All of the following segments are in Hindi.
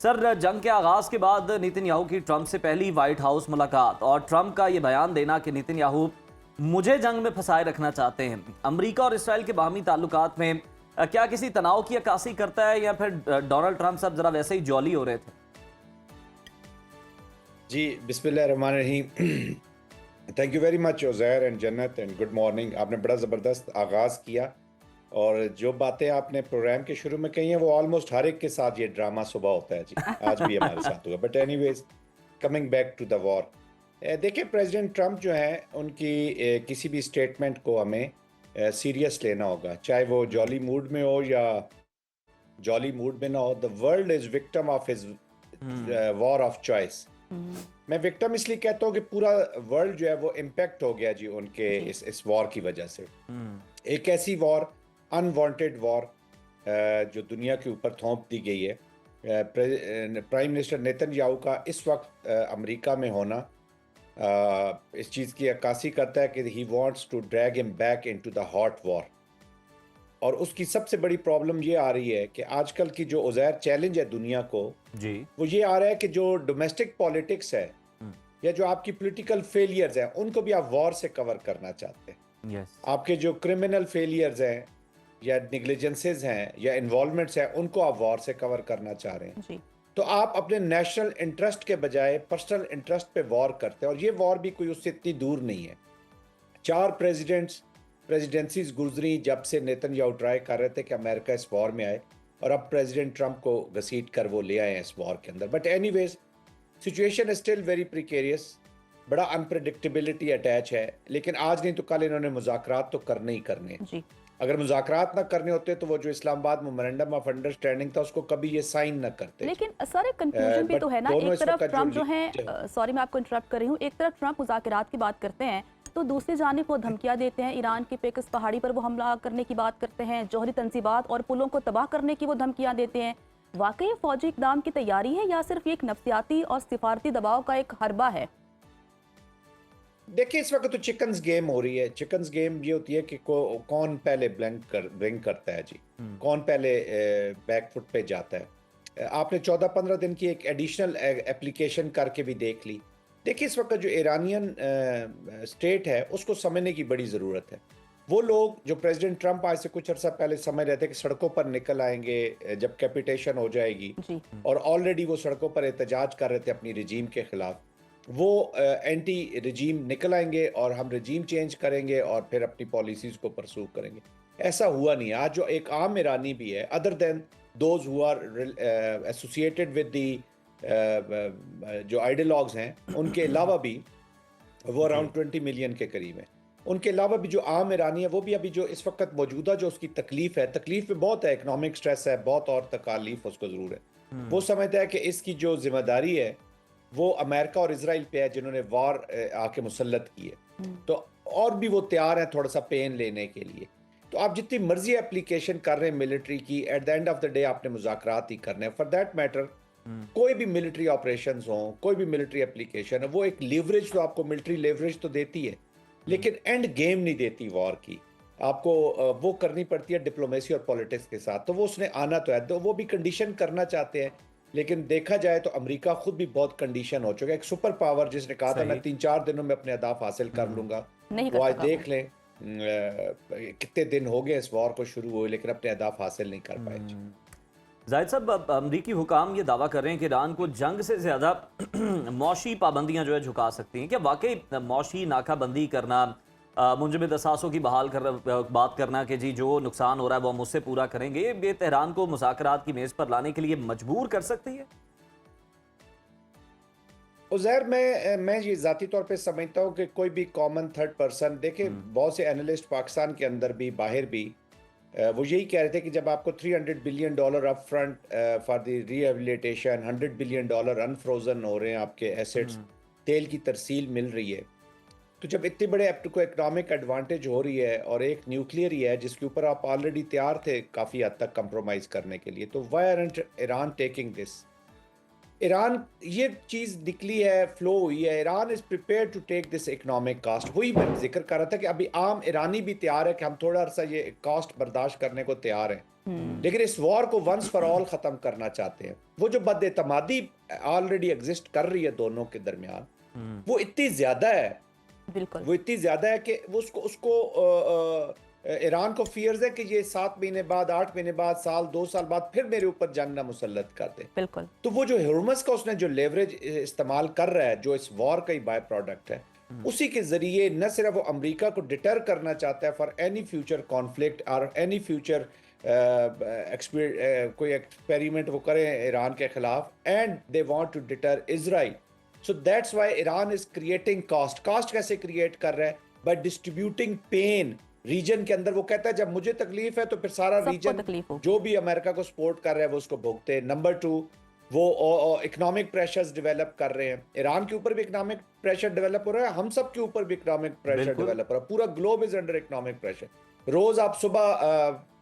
सर, जंग के आगाज के बाद नेतन्याहू की ट्रंप से पहली व्हाइट हाउस मुलाकात और ट्रंप का ये बयान देना कि नेतन्याहू मुझे जंग में फंसाए रखना चाहते हैं। अमेरिका और इसराइल के बाहमी ताल्लुकात में क्या किसी तनाव की अक्कासी करता है या फिर डोनाल्ड ट्रंप साहब जरा वैसे ही जॉली हो रहे थे? जी, बिस्मिल्लाहिर्रहमानिर्रहीम। Thank you very much Uzair and जन्नत एंड गुड मॉर्निंग। आपने बड़ा ज़बरदस्त आगाज़ किया और जो बातें आपने प्रोग्राम के शुरू में कही हैं वो ऑलमोस्ट हर एक के साथ ये ड्रामा सुबह होता है जी। आज भी हमारे साथ हुआ। But anyways, coming back to the war, देखिए प्रेसिडेंट ट्रंप जो हैं उनकी किसी भी स्टेटमेंट को हमें सीरियस लेना होगा, चाहे वो जॉली मूड में हो या जॉली मूड में ना हो। The world is victim of his war of choice. मैं विक्टिम इसलिए कहता हूँ कि पूरा वर्ल्ड जो है वो इम्पेक्ट हो गया जी उनके इस वॉर की वजह से। एक ऐसी वॉर, अनवांटेड वॉर, जो दुनिया के ऊपर थोप दी गई है। प्राइम मिनिस्टर नेतन्याहू का इस वक्त अमेरिका में होना इस चीज़ की अक्कासी करता है कि he wants to drag him back into the hot war. और उसकी सबसे बड़ी प्रॉब्लम ये आ रही है कि आजकल की जो उज़ैर चैलेंज है दुनिया को, जी। वो ये आ रहा है कि जो डोमेस्टिक पॉलिटिक्स है या जो आपकी पॉलिटिकल फेलियर्स हैं उनको भी आप वॉर से कवर करना चाहते हैं। यस। आपके जो क्रिमिनल फेलियर्स हैं या निग्लिजेंसेस हैं या इन्वॉल्वमेंट्स हैं उनको आप वॉर से कवर करना चाह रहे हैं। जी। तो आप अपने नेशनल इंटरेस्ट के बजाय पर्सनल इंटरेस्ट पे वॉर करते हैं, और ये वॉर भी कोई उससे इतनी दूर नहीं है। 4 प्रेसिडेंसीज गुजरी जब से नेतन्याहू ट्राई कर रहे थे कि अमेरिका इस वॉर में आए, और अब प्रेसिडेंट ट्रंप को घसीट कर वो ले आए हैं इस वॉर के अंदर। But anyways, situation is still very precarious. बड़ा अनप्रडिक्टेबिलिटी अटैच है, लेकिन आज नहीं तो कल इन्होंने मुज़ाकरात तो करने ही करने हैं। जी। अगर मुज़ाकरात ना करने होते तो वो जो इस्लामाबाद मेमोरेंडम ऑफ अंडरस्टैंडिंग था उसको कभी ये साइन ना करते जी। लेकिन सर एक कंफ्यूजन भी बट तो है ना, दोनों एक इस तरफ वक्त ट्रंप जो जो है, सॉरी मैं आपको इंटरप्ट कर रही हूँ, एक तरफ ट्रंप मुज़ाकरात की बात करते हैं तो दूसरी जानिब वो धमकियां देते हैं, ईरान की पेकस पहाड़ी पर वो हमला करने की बात करते हैं, जौहरी तंजीबात और पुलों को तबाह करने की वो धमकियां देते हैं। वाकई ये फौजी इकदाम की तैयारी है या सिर्फ एक नफ्सियाती और सिफारती दबाव का एक हरबा है? देखिए, इस वक्त तो चिकन्स गेम हो रही है। चिकन्स गेम ये होती है कि कौन पहले ब्रिंग करता है जी, कौन पहले बैकफुट पे जाता है। आपने 14-15 दिन की एक एडिशनल एप्लीकेशन करके भी देख ली। देखिए, इस वक्त जो ईरानियन स्टेट है उसको समझने की बड़ी ज़रूरत है। वो लोग जो प्रेसिडेंट ट्रंप आज से कुछ अर्सा पहले समझ रहे थे कि सड़कों पर निकल आएंगे जब कैपिटेशन हो जाएगी, जी। और ऑलरेडी वो सड़कों पर एहतजाज कर रहे थे अपनी रिजीम के खिलाफ। वो एंटी रिजीम निकल आएंगे और हम रिजीम चेंज करेंगे और फिर अपनी पॉलिसीज़ को परसू करेंगे। ऐसा हुआ नहीं। आज जो एक आम ईरानी भी है, other than those who are associated with the जो आइडियलॉग्स हैं, उनके अलावा भी वो जी। अराउंड 20 मिलियन के करीब हैं। उनके अलावा भी जो आम ईरानी है वो भी अभी जो इस वक्त मौजूदा जो उसकी तकलीफ है, तकलीफ में बहुत है, इकोनॉमिक स्ट्रेस है बहुत, और तकालीफ उसको ज़रूर है। वो समझता है कि इसकी जो जिम्मेदारी है वो अमेरिका और इसराइल पे है, जिन्होंने वॉर आके मुसल्लत की है। तो और भी वो तैयार हैं थोड़ा सा पेन लेने के लिए। तो आप जितनी मर्जी एप्लीकेशन कर रहे हैं मिलिट्री की, at the end of the day आपने मुज़ाकरात ही करने हैं। फॉर दैट मैटर, कोई भी मिलिट्री ऑपरेशंस हो, कोई भी मिलिट्री एप्लीकेशन है, वो एक लीवरेज तो आपको, मिलिट्री लेवरेज तो देती है, लेकिन एंड गेम नहीं देती वॉर की। आपको वो करनी पड़ती है डिप्लोमेसी और पॉलिटिक्स के साथ। तो वो उसने आना तो है, तो वो भी कंडीशन करना चाहते हैं। लेकिन देखा जाए तो अमेरिका खुद भी बहुत कंडीशन हो चुका है। एक सुपर पावर जिसने कहा था मैं सही। 3-4 दिनों में अपने अहदाफ हासिल कर लूंगा, नहीं वो कर आज सका वो। देख लें कितने दिन हो गए इस वॉर को शुरू हुए, लेकिन अपने अहदाफ हासिल नहीं कर पाए जी। जाहिद साहब, अब अमरीकी हुकाम ये दावा कर रहे हैं कि ईरान को जंग से ज़्यादा मौशी पाबंदियां जो है झुका सकती हैं। क्या वाकई मौशी नाकाबंदी करना, मुंजमद असासों की बात करना कि जी जो नुकसान हो रहा है वो हम उससे पूरा करेंगे, ये तेहरान को मुज़ाकरात की मेज़ पर लाने के लिए मजबूर कर सकती है? उज़ैर, मैं ये ज़ाती तौर पे समझता हूँ कि कोई भी कॉमन थर्ड पर्सन, देखे बहुत से एनालिस्ट पाकिस्तान के अंदर भी बाहर भी वो यही कह रहे थे कि जब आपको $300 billion up front for the rehabilitation, $100 billion unfrozen हो रहे हैं आपके एसेट्स, तेल की तरसील मिल रही है। तो जब इतने बड़े आपको इकोनॉमिक एडवांटेज हो रही है, और एक न्यूक्लियर ही है जिसके ऊपर आप ऑलरेडी तैयार थे काफ़ी हद तक कंप्रोमाइज़ करने के लिए, तो why aren't Iran taking this? Iran ये चीज़ निकली है, फ्लो हुई है, Iran is prepare to take this economic cost. वही मैं जिक्र कर रहा था कि अभी आम ईरानी भी तैयार है कि हम थोड़ा सा ये कास्ट बर्दाश्त करने को तैयार हैं, लेकिन इस वॉर को वंस फॉर ऑल ख़त्म करना चाहते हैं। वो जो बदएतमादी ऑलरेडी एग्जिस्ट कर रही है दोनों के दरमियान, वो इतनी ज़्यादा है, बिल्कुल वो इतनी ज़्यादा है कि वो उसको ईरान को फियर्स है कि ये 7 महीने बाद, 8 महीने बाद, साल 2 साल बाद फिर मेरे ऊपर जंग ना मुसल्लत कर दे। बिल्कुल। तो वो जो हुर्मस का उसने जो लेवरेज इस्तेमाल कर रहा है, जो इस वॉर का ही बाय प्रोडक्ट है, उसी के जरिए न सिर्फ वो अमेरिका को डिटर करना चाहता है फॉर एनी फ्यूचर कॉन्फ्लिक्ट और एनी फ्यूचर कोई एक्सपेरिमेंट वो करें ईरान के खिलाफ, and they want to deter Israel. So that's why Iran is creating cost कैसे क्रिएट कर रहा है? बाय डिस्ट्रीब्यूटिंग पेन रीजन के अंदर। वो कहता है जब मुझे तकलीफ है तो फिर सारा रीजन जो भी अमेरिका को सपोर्ट कर रहा है वो उसको भुगते हैं। नंबर 2, वो इकोनॉमिक प्रेशर्स डेवलप कर रहे हैं। ईरान के ऊपर भी इकोनॉमिक प्रेशर डेवलप हो रहा है, हम सब के ऊपर भी इकोनॉमिक प्रेशर डेवलप हो रहा है। पूरा globe is under economic pressure. रोज आप सुबह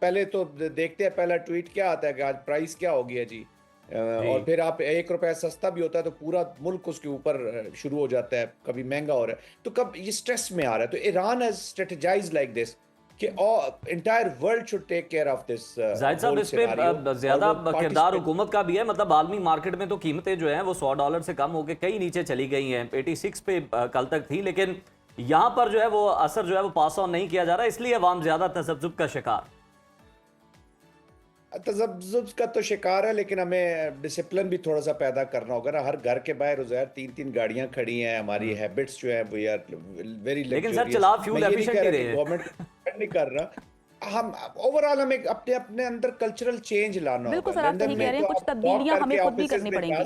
पहले तो देखते हैं, पहला ट्वीट क्या आता है कि आज प्राइस क्या हो गया जी, और फिर आप 1 रुपया सस्ता भी होता है तो पूरा मुल्क उसके ऊपर शुरू हो जाता है, कभी महंगा हो रहा है, तो कब ये स्ट्रेस में आ रहा है। तो Iran has strategized like this कि entire world should take care of this. Zahid sahab, इसमें ज्यादा किरदार हुकूमत का भी है। मतलब आलमी मार्केट में तो कीमतें जो हैं वो $100 से कम होकर कई नीचे चली गई हैं, 86 पे कल तक थी, लेकिन यहाँ पर जो है वो असर जो है वो पास ऑन नहीं किया जा रहा, इसलिए अवाम ज्यादा तसब्जुब का शिकार। तजब्जुब का तो शिकार है, लेकिन हमें डिसिप्लिन भी थोड़ा सा पैदा करना होगा ना। हर घर के बाहर उज़ैर 3-3 गाड़ियां खड़ी हैं। हमारी हैबिट्स जो है वो यार वेरी, लेकिन सर चला फ्यूल एफिशिएंट ही रहे हैं। गवर्नमेंट नहीं कर रहा। हम ओवरऑल हमें अपने अपने अंदर कल्चरल चेंज लाना बिल्कुल होगा। सर, आप सही कह रहे हैं, कुछ तब्दीलियां हमें खुद भी करनी पड़ेंगी।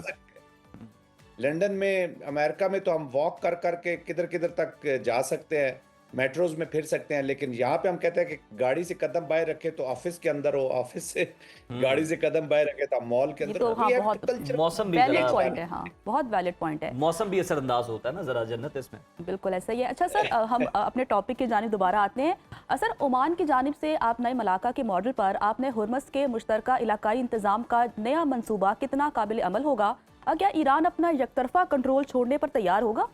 लंदन में, अमेरिका में तो हम वॉक कर करके किधर किधर तक जा सकते हैं, मेट्रोज में फिर सकते हैं, लेकिन यहाँ पे हम कहते हैं कि गाड़ी से कदम बाहर रखे तो ऑफिस के अंदर हो, ऑफिस से गाड़ी से कदम बाहर रखे तो मॉल के अंदर। तो हाँ, बहुत मौसम भी वैलिड पॉइंट है। हाँ, बहुत वैलिड पॉइंट है। मौसम भी असरअंदाज होता है ना जरा जन्नत इसमें। बिल्कुल ऐसा ही है। अच्छा सर, हम अपने टॉपिक की जानिब दोबारा आते हैं। सर, ओमान की जानिब से आप नए मलाका के मॉडल पर आपने हुर्मस के मुश्तरका इलाकाई इंतजाम का नया मंसूबा कितना काबिल अमल होगा? क्या ईरान अपना यकतरफा कंट्रोल छोड़ने पर तैयार होगा?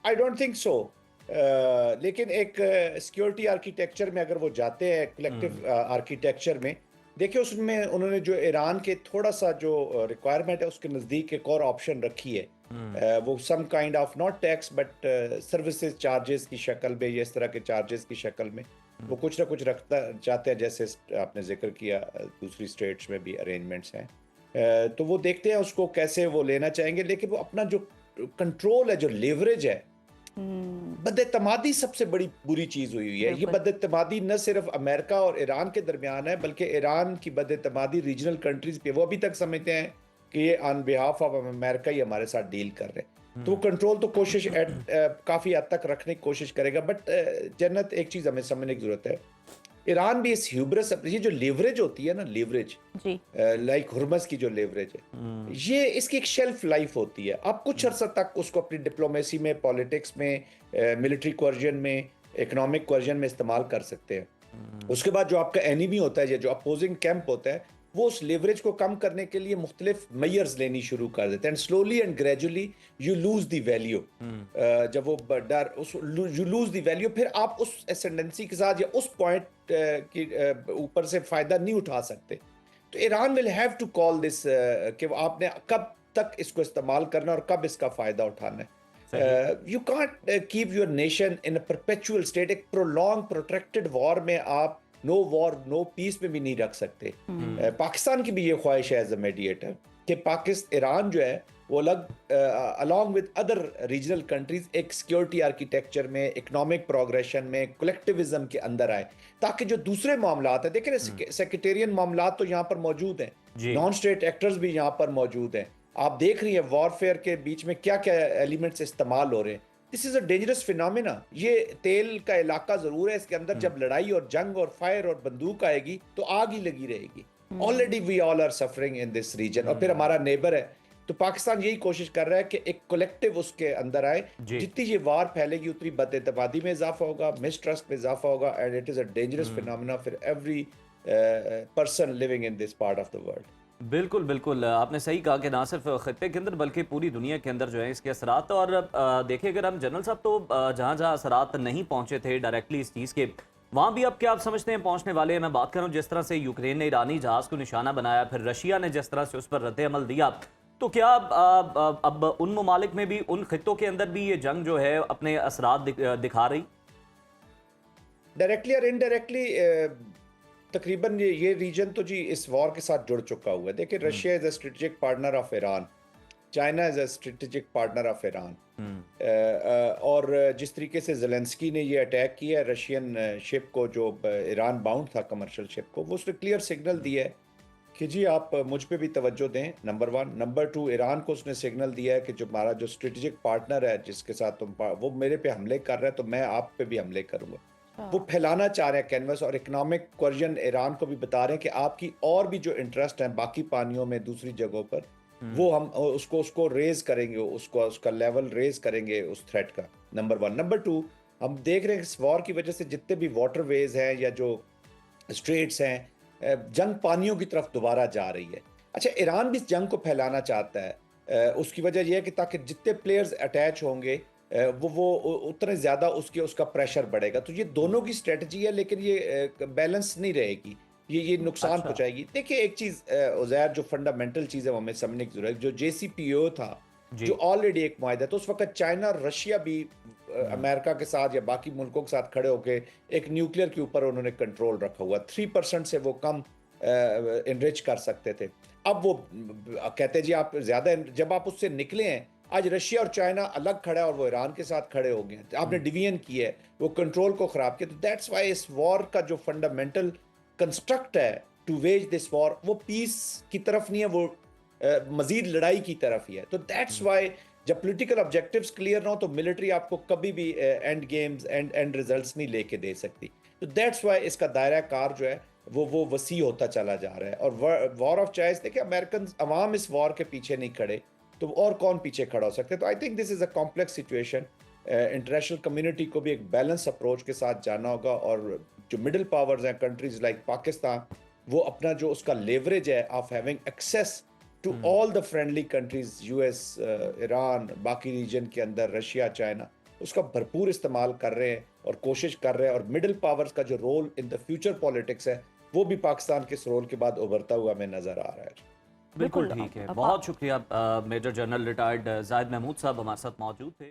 I don't think so. लेकिन एक सिक्योरिटी आर्किटेक्चर में अगर वो जाते हैं, कलेक्टिव आर्किटेक्चर में, देखिए उसमें उन्होंने जो ईरान के थोड़ा सा जो रिक्वायरमेंट है उसके नज़दीक एक और ऑप्शन रखी है। वो some kind of not tax but services charges की शक्ल में, या इस तरह के चार्जेस की शक्ल में वो कुछ ना कुछ रखता चाहते हैं, जैसे आपने जिक्र किया दूसरी स्टेट्स में भी अरेंजमेंट्स हैं। तो वो देखते हैं उसको कैसे वो लेना चाहेंगे, लेकिन वो अपना जो कंट्रोल है, जो लेवरेज है, बदएतमादी सबसे बड़ी बुरी चीज हुई है। ये बदएतमादी न सिर्फ अमेरिका और ईरान के दरमियान है, बल्कि ईरान की बदएतमादी रीजनल कंट्रीज पे। वो अभी तक समझते हैं कि ये ऑन बिहाफ ऑफ अमेरिका ही हमारे साथ डील कर रहे हैं। तो कंट्रोल तो कोशिश काफी हद तक रखने की कोशिश करेगा। बट जन्नत, एक चीज हमें समझने की जरूरत है, ईरान भी इस ह्यूब्रस, ये जो लेवरेज होती है ना, लेवरेज लाइक हुर्मस की जो लेवरेज है, ये इसकी एक शेल्फ लाइफ होती है। आप कुछ अर्सा तक उसको अपनी डिप्लोमेसी में, पॉलिटिक्स में, मिलिट्री क्वर्जन में, इकोनॉमिक क्वर्जन में इस्तेमाल कर सकते हैं। उसके बाद जो आपका एनिमी होता है, जो अपोजिंग कैंप होता है, वो उस लेवरेज को कम करने के लिए मुख्तलिफ मेयर्स लेनी शुरू कर देते हैं, and slowly and gradually you lose the value. जब वो डर यू लूज द वैल्यू, फिर आप उस एसेंडेंसी के साथ या उस पॉइंट की ऊपर से फायदा नहीं उठा सकते। तो Iran will have to call this कि आपने कब तक इसको इस्तेमाल करना और कब इसका फायदा उठाना है। You can't keep your nation in a perpetual state. एक प्रोलॉन्ग प्रोट्रैक्टेड वॉर में आप नो वॉर नो पीस में भी नहीं रख सकते। पाकिस्तान की भी ये ख्वाहिश है एज अ मीडिएटर कि पाकिस्तान, ईरान जो है वो along with other regional countries एक सिक्योरिटी आर्किटेक्चर में, इकोनॉमिक प्रोग्रेशन में, कलेक्टिविज्म के अंदर आए, ताकि जो दूसरे मामलात हैं, देखें सेक्रेटेरियन मामलात तो यहाँ पर मौजूद हैं, नॉन स्टेट एक्टर्स भी यहाँ पर मौजूद हैं। आप देख रही हैं वॉरफेयर के बीच में क्या क्या एलिमेंट्स इस्तेमाल हो रहे हैं। This is a dangerous phenomena. ये तेल का इलाका जरूर है, इसके अंदर जब लड़ाई और जंग और फायर और बंदूक आएगी तो आग ही लगी रहेगी। Already we all are suffering in this region, और फिर हमारा नेबर है। तो पाकिस्तान यही कोशिश कर रहा है कि एक कलेक्टिव उसके अंदर आए। जितनी ये वार फैलेगी उतनी बदएतमादी में इजाफा होगा, मिसट्रस्ट में इजाफा होगा, and it is a dangerous phenomena for every person living in this part of the world. बिल्कुल, बिल्कुल। आपने सही कहा कि ना सिर्फ़ ख़ित्ते के अंदर बल्कि पूरी दुनिया के अंदर जो है इसके असरात। और देखिए अगर हम जनरल साहब तो जहाँ-जहाँ असरात नहीं पहुँचे थे डायरेक्टली इस चीज़ के, वहाँ भी अब क्या आप समझते हैं पहुँचने वाले हैं? मैं बात कर रहा हूँ जिस तरह से यूक्रेन ने ईरानी जहाज़ को निशाना बनाया, फिर रशिया ने जिस तरह से उस पर रद्द-ए-अमल दिया, तो क्या अब उन ममालिक में भी, उन ख़ित्तों के अंदर भी ये जंग जो है अपने असरात दिखा रही? डायरेक्टली और इनडायरेक्टली तकरीबन ये रीजन तो जी इस वॉर के साथ जुड़ चुका हुआ है। देखिए, हुँ, Russia is a strategic partner of Iran, China is a strategic partner of Iran. हुँ। और जिस तरीके से ज़ेलेंस्की ने ये अटैक किया है रशियन शिप को, जो ईरान बाउंड था कमर्शियल शिप को, वो उसने क्लियर सिग्नल दिया है कि जी आप मुझ पे भी तवज्जो दें, नंबर 1। नंबर 2, ईरान को उसने सिग्नल दिया है कि जो हमारा जो स्ट्रेटेजिक पार्टनर है जिसके साथ वो मेरे पे हमले कर रहा है, तो मैं आप पे भी हमले करूँगा। वो अच्छा। फैलाना चाह रहे हैं कैनवस, और इकोनॉमिक कोरिजन ईरान को भी बता रहे हैं कि आपकी और भी जो इंटरेस्ट हैं बाकी पानियों में दूसरी जगहों पर, हुँ, वो हम उसको उसको रेज करेंगे, उसको उसका लेवल रेज करेंगे उस थ्रेट का, नंबर 1। नंबर 2, हम देख रहे हैं कि इस वॉर की वजह से जितने भी वाटरवेज हैं या जो स्ट्रेट्स हैं, जंग पानियों की तरफ दोबारा जा रही है। अच्छा, ईरान भी इस जंग को फैलाना चाहता है। उसकी वजह यह है कि ताकि जितने प्लेयर्स अटैच होंगे, वो उतने ज़्यादा उसका प्रेशर बढ़ेगा। तो ये दोनों की स्ट्रेटजी है, लेकिन ये बैलेंस नहीं रहेगी। ये नुकसान अच्छा। पहुँचाएगी। देखिए एक चीज़ उज़ैर, जो फंडामेंटल चीज़ है वो हमें समझने की ज़रूरत है। जो JCPOA था, जो जी। ऑलरेडी एक मुआहदा है, तो उस वक़्त चाइना और रशिया भी हुँ, अमेरिका के साथ या बाकी मुल्कों के साथ खड़े होके एक न्यूक्लियर के ऊपर उन्होंने कंट्रोल रखा हुआ। 3% से वो कम एनरिच कर सकते थे। अब वो कहते हैं जी आप ज़्यादा जब आप उससे निकले हैं, आज रशिया और चाइना अलग खड़ा है और वो ईरान के साथ खड़े हो गए हैं। आपने हुँ, डिवीजन किया है, वो कंट्रोल को खराब किया। तो दैट्स व्हाई इस वॉर का जो फंडामेंटल कंस्ट्रक्ट है टू वेज दिस वॉर, वो पीस की तरफ नहीं है, वो मजीद लड़ाई की तरफ ही है। तो दैट्स हुँ। व्हाई जब पॉलिटिकल ऑब्जेक्टिव्स क्लियर ना हो, तो मिलिट्री आपको कभी भी एंड गेम्स एंड रिजल्ट्स नहीं लेके दे सकती। तो दैट्स व्हाई इसका दायरा कार जो है वो वसी होता चला जा रहा है। और वॉर ऑफ चॉइस, देखिए अमेरिकन अवाम इस वॉर के पीछे नहीं खड़े, तो और कौन पीछे खड़ा हो सकता है? तो I think this is a complex situation. International community को भी एक बैलेंस अप्रोच के साथ जाना होगा, और जो मिडिल पावर्स हैं, कंट्रीज लाइक पाकिस्तान, वो अपना जो उसका लेवरेज है ऑफ हैविंग एक्सेस टू हुँ। All the friendly countries, US, Iran, बाकी रीजन के अंदर रशिया, चाइना, उसका भरपूर इस्तेमाल कर रहे हैं और कोशिश कर रहे हैं। और मिडिल पावर्स का जो role in the future politics है, वो भी पाकिस्तान के इस रोल के बाद उभरता हुआ हमें नजर आ रहा है। बिल्कुल बिल्कुल। ठीक है। अब बहुत शुक्रिया major general retired Zahid Mahmood sahab हमारे साथ मौजूद थे।